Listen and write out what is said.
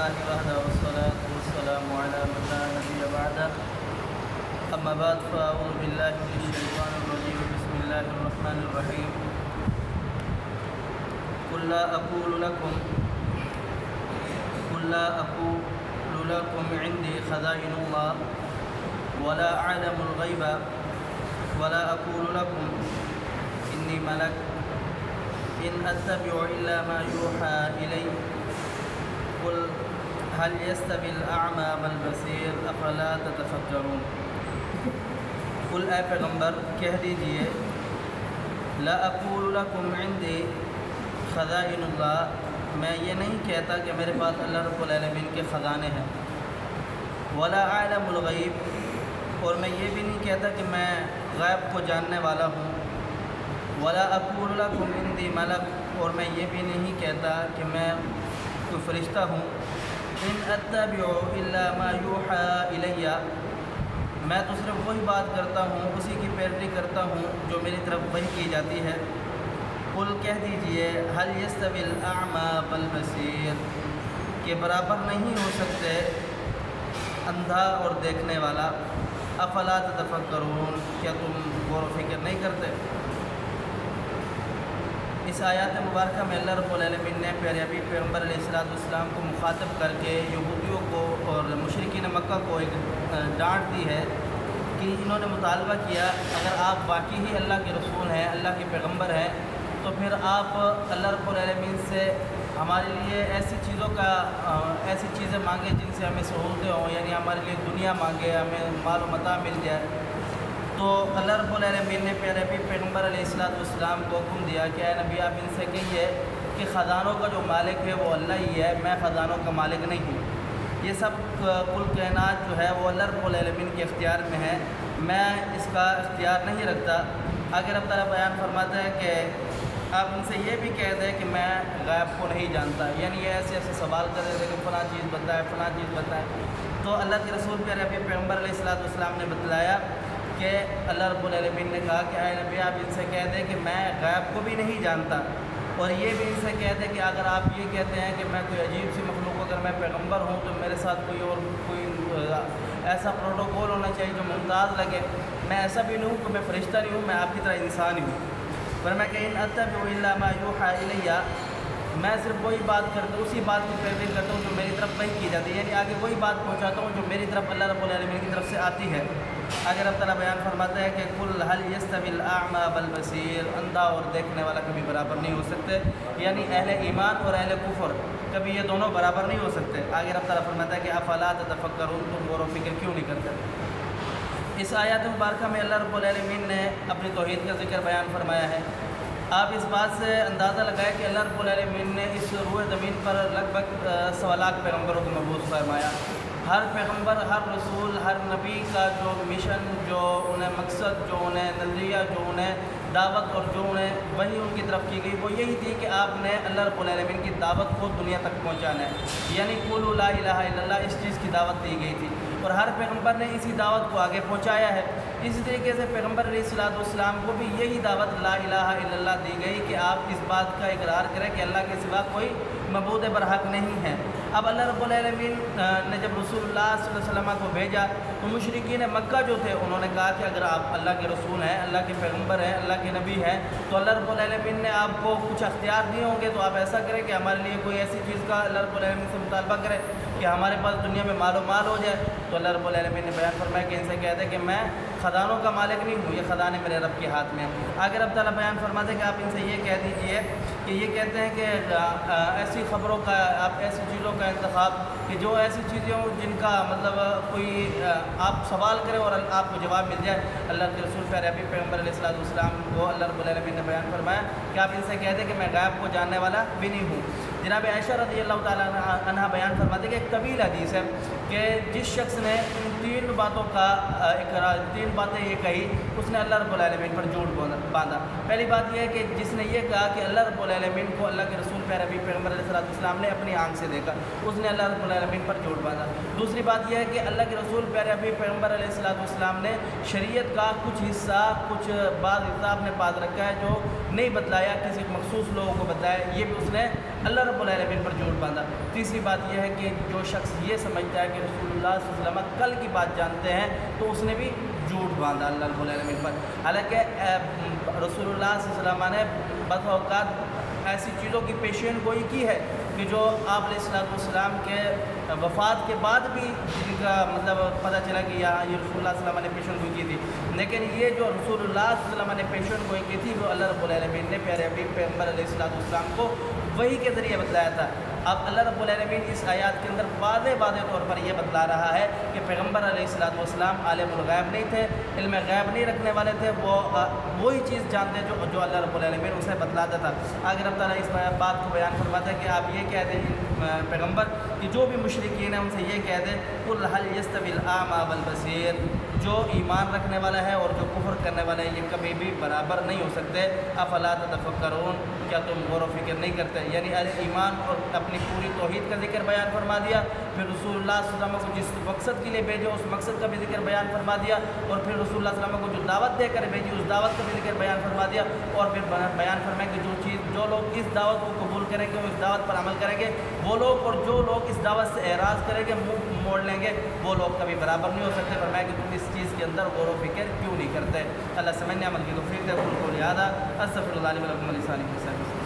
لله وحده والصلاة والسلام على من لا نبي بعده أما بعد فأعوذ بالله من الشيطان الرجيم بسم الله الرحمن الرحيم قل لا أقول لكم عندي خزائن الله ولا أعلم الغيب ولا أقول لكم إني ملك إن أتبع إلا ما يوحى إلي قل هل يستوي الأعمى والبصير أفلا تتفكرون قل اے پیغمبر کہہ دیجئے لا اقول لکم عندي خزائن اللہ، میں یہ نہیں کہتا کہ میرے پاس اللہ رب العالمین کے خزانے ہیں، ولا اعلم الغیب، اور میں یہ بھی نہیں کہتا کہ میں غیب کو جاننے والا ہوں، ولا اقول لکم عندي ملک، اور میں یہ بھی نہیں کہتا کہ میں کوئی فرشتہ ہوں، ان اتبع الا ما یوحى الی، میں تو صرف وہی بات کرتا ہوں، اسی کی پیروی کرتا ہوں جو میری طرف وحی کی جاتی ہے۔ قل کہہ دیجئے هل يستوي الأعمى والبصير، کہ برابر نہیں ہو سکتے اندھا اور دیکھنے والا، افلا تتفکرون، کیا تم غور و فکر نہیں کرتے؟ اس آیات مبارکہ میں اللہ رب العالمین نے پیارے حبیب پیغمبر علیہ السلام کو مخاطب کر کے یہودیوں کو اور مشرکین مکہ کو ایک ڈانٹ دی ہے کہ انہوں نے مطالبہ کیا اگر آپ واقعی ہی اللہ کے رسول ہیں، اللہ کے پیغمبر ہیں، تو پھر آپ اللہ رب العالمین سے ہمارے لیے ایسی چیزیں مانگے جن سے ہمیں سہولتیں ہوں، یعنی ہمارے لیے دنیا مانگے، ہمیں مال و متاع مل جائے۔ تو اللہ رب العالمین نے پیارے حبیب پیغمبر علیہ السلام کو حکم دیا کہ اے نبی آپ ان سے کہیے کہ خزانوں کا جو مالک ہے وہ اللہ ہی ہے، میں خزانوں کا مالک نہیں ہوں، یہ سب کل کائنات جو ہے وہ اللہ رب العالمین کے اختیار میں ہے، میں اس کا اختیار نہیں رکھتا۔ اگر اب تعالیٰ بیان فرماتا ہے کہ آپ ان سے یہ بھی کہہ دیں کہ میں غیب کو نہیں جانتا، یعنی یہ ایسے سوال کر رہے تھے کہ فلاں چیز بتائے فلاں چیز بتائے، تو اللہ کے رسول پیارے حبیب پیغمبر علیہ السلام نے بتلایا کہ اللہ رب العالمین نے کہا کہ اے نبی آپ ان سے کہہ دیں کہ میں غیب کو بھی نہیں جانتا، اور یہ بھی ان سے کہہ دیں کہ اگر آپ یہ کہتے ہیں کہ میں کوئی عجیب سی مخلوق، اگر میں پیغمبر ہوں تو میرے ساتھ کوئی ایسا پروٹوکول ہونا چاہیے جو ممتاز لگے، میں ایسا بھی نہیں ہوں کہ میں فرشتہ نہیں ہوں، میں آپ کی طرح انسان ہی ہوں، پر میں کہ ان اتبع الا ما یوحى الی، میں صرف وہی بات کرتا ہوں، اسی بات کی پیروی کرتا ہوں جو میری طرف وحی کی جاتی ہے، یعنی آگے وہی بات پہنچاتا ہوں جو میری طرف اللہ رب العالمین کی طرف سے آتی ہے۔ اگر اب تعالیٰ بیان فرماتا ہے کہ قل هل يستوي الأعمى والبصير، اندھا اور دیکھنے والا کبھی برابر نہیں ہو سکتے، یعنی اہل ایمان اور اہل کفر کبھی یہ دونوں برابر نہیں ہو سکتے۔ آگے اب تعالیٰ فرماتا ہے کہ افلا تتفکرون، تم غور و فکر کیوں نہیں کرتے؟ اس آیات مبارکہ میں اللہ رب العالمین نے اپنی توحید کا ذکر بیان فرمایا ہے۔ آپ اس بات سے اندازہ لگائیں کہ اللہ رب العالمین نے اس روئے زمین پر لگ بھگ 1.25 لاکھ پیغمبروں کو مبعوث فرمایا۔ ہر پیغمبر، ہر رسول، ہر نبی کا جو مشن، جو انہیں مقصد، جو انہیں نظریہ، جو انہیں دعوت اور جو انہیں وہی ان کی طرف کی گئی وہ یہی تھی کہ آپ نے اللہ رب العالمین کی دعوت کو دنیا تک پہنچانا ہے، یعنی قولوا لا الہ الا اللہ، اس چیز کی دعوت دی گئی تھی، اور ہر پیغمبر نے اسی دعوت کو آگے پہنچایا ہے۔ اسی طریقے سے پیغمبر علیہ السلام کو بھی یہی دعوت لا الہ الا اللہ دی گئی کہ آپ اس بات کا اقرار کریں کہ اللہ کے سوا کوئی معبود برحق نہیں ہے۔ اب اللہ رب العالمین نے جب رسول اللہ صلی اللہ علیہ وسلم کو بھیجا تو مشرکین مکہ جو تھے انہوں نے کہا کہ اگر آپ اللہ کے رسول ہیں، اللہ کے پیغمبر ہیں، اللہ کے نبی ہیں، تو اللہ رب العالمین نے آپ کو کچھ اختیار دیے ہوں گے، تو آپ ایسا کریں کہ ہمارے لیے کوئی ایسی چیز کا اللہ رب العالمین سے مطالبہ کرے کہ ہمارے پاس دنیا میں مال و مال ہو جائے۔ تو اللہ رب العالمین نے بیان فرمایا کہ ان سے کہہ دیں کہ میں خزانوں کا مالک نہیں ہوں، یہ خزانے میرے رب کے ہاتھ میں ہیں۔ اگر اب تعالیٰ بیان فرماتے ہیں کہ آپ ان سے یہ کہہ دیجئے کہ یہ کہتے ہیں کہ ایسی خبروں کا، آپ ایسی چیزوں کا انتخاب کہ جو ایسی چیزیں ہوں جن کا مطلب کوئی آپ سوال کریں اور آپ کو جواب مل جائے۔ اللہ کے رسول پیارے حبیب پیغمبر علیہ السلام کو اللہ رب العالمین نے بیان فرمایا کہ آپ ان سے کہہ دیں کہ میں غیب کو جاننے والا بھی نہیں ہوں۔ جناب عائشہ رضی اللہ تعالیٰ عنہ بیان فرماتے ہیں کہ ایک طویل حدیث ہے کہ جس شخص نے ان 3 باتوں کا اقرار، 3 باتیں یہ کہی، اس نے اللہ رب العالمین پر جھوٹ باندھا۔ پہلی بات یہ ہے کہ جس نے یہ کہا کہ اللہ رب العالمین کو اللہ کے رسول پیارے حبیب پیغمبر علیہ السلام نے اپنی آنکھ سے دیکھا، اس نے اللہ رب العالمین پر جھوٹ باندھا۔ دوسری بات یہ ہے کہ اللہ کے رسول پیارے حبیب پیغمبر علیہ السلام نے شریعت کا کچھ حصہ، کچھ بعض حصہ اپنے پاس رکھا ہے جو نہیں بتلایا، کسی مخصوص لوگوں کو بتلایا، یہ بھی اس نے اللہ رب العالمین پر جھوٹ باندھا۔ تیسری بات یہ ہے کہ جو شخص یہ سمجھتا ہے کہ رسول اللہ صلی اللہ علیہ وسلم کل کی بات جانتے ہیں تو اس نے بھی جھوٹ باندھا اللہ رب العالمین پر۔ حالانکہ رسول اللہ صلی اللہ علیہ وسلم نے بعض اوقات ایسی چیزوں کی پیشین گوئی کی ہے کہ جو آپ علیہ السلام کے وفات کے بعد بھی جن کا مطلب پتہ چلا کہ یہاں یہ رسول اللہ صلی اللہ علیہ وسلم نے پیشین گوئی کی تھی، لیکن یہ جو رسول اللہ صلی اللہ علیہ وسلم نے پیشین گوئی کی تھی وہ اللہ رب العالمین نے پیارے حبیب پیغمبر علیہ السلام کو وحی کے ذریعے بتلایا تھا۔ اب اللہ رب العالمین اس آیات کے اندر واضح طور پر یہ بتلا رہا ہے کہ پیغمبر علیہ السلام عالم الغیب نہیں تھے، علم غیب نہیں رکھنے والے تھے، وہ وہی چیز جانتے جو اللہ رب العالمین اسے بتلاتا تھا۔ اگر رب تعالیٰ اس بات کو بیان فرماتا ہے کہ آپ یہ کہہ دیں پیغمبر کہ جو بھی مشرکین ہیں ان سے یہ کہہ دیں قل هل يستوي الاعمى والبصير، جو ایمان رکھنے والا ہے اور جو کفر کرنے والا ہے یہ کبھی بھی برابر نہیں ہو سکتے۔ افلا تتفکرون، کیا تم غور و فکر نہیں کرتے؟ یعنی اہل ایمان اور اپنی پوری توحید کا ذکر بیان فرما دیا، پھر رسول اللہ صلی اللہ علیہ وسلم کو جس مقصد کے لیے بھیجے اس مقصد کا بھی ذکر بیان فرما دیا، اور پھر رسول اللہ صلی اللہ علیہ وسلم کو جو دعوت دے کر بھیجی اس دعوت کا بھی ذکر بیان فرما دیا، اور پھر بیان فرمائے کہ جو لوگ اس دعوت کو قبول کریں گے وہ اس دعوت پر عمل کریں گے وہ لوگ، اور جو لوگ اس دعوت سے اعراض کریں گے منہ موڑ لیں گے وہ لوگ کبھی برابر نہیں ہو سکتے۔ فرمایا کہ تم اس چیز کے اندر غور و فکر کیوں نہیں کرتے؟ اللہ سمجھنے عمل کی توفیق دے۔ قول قولی ھذا استغفر اللہ لی و لکم ولسائر المسلمین۔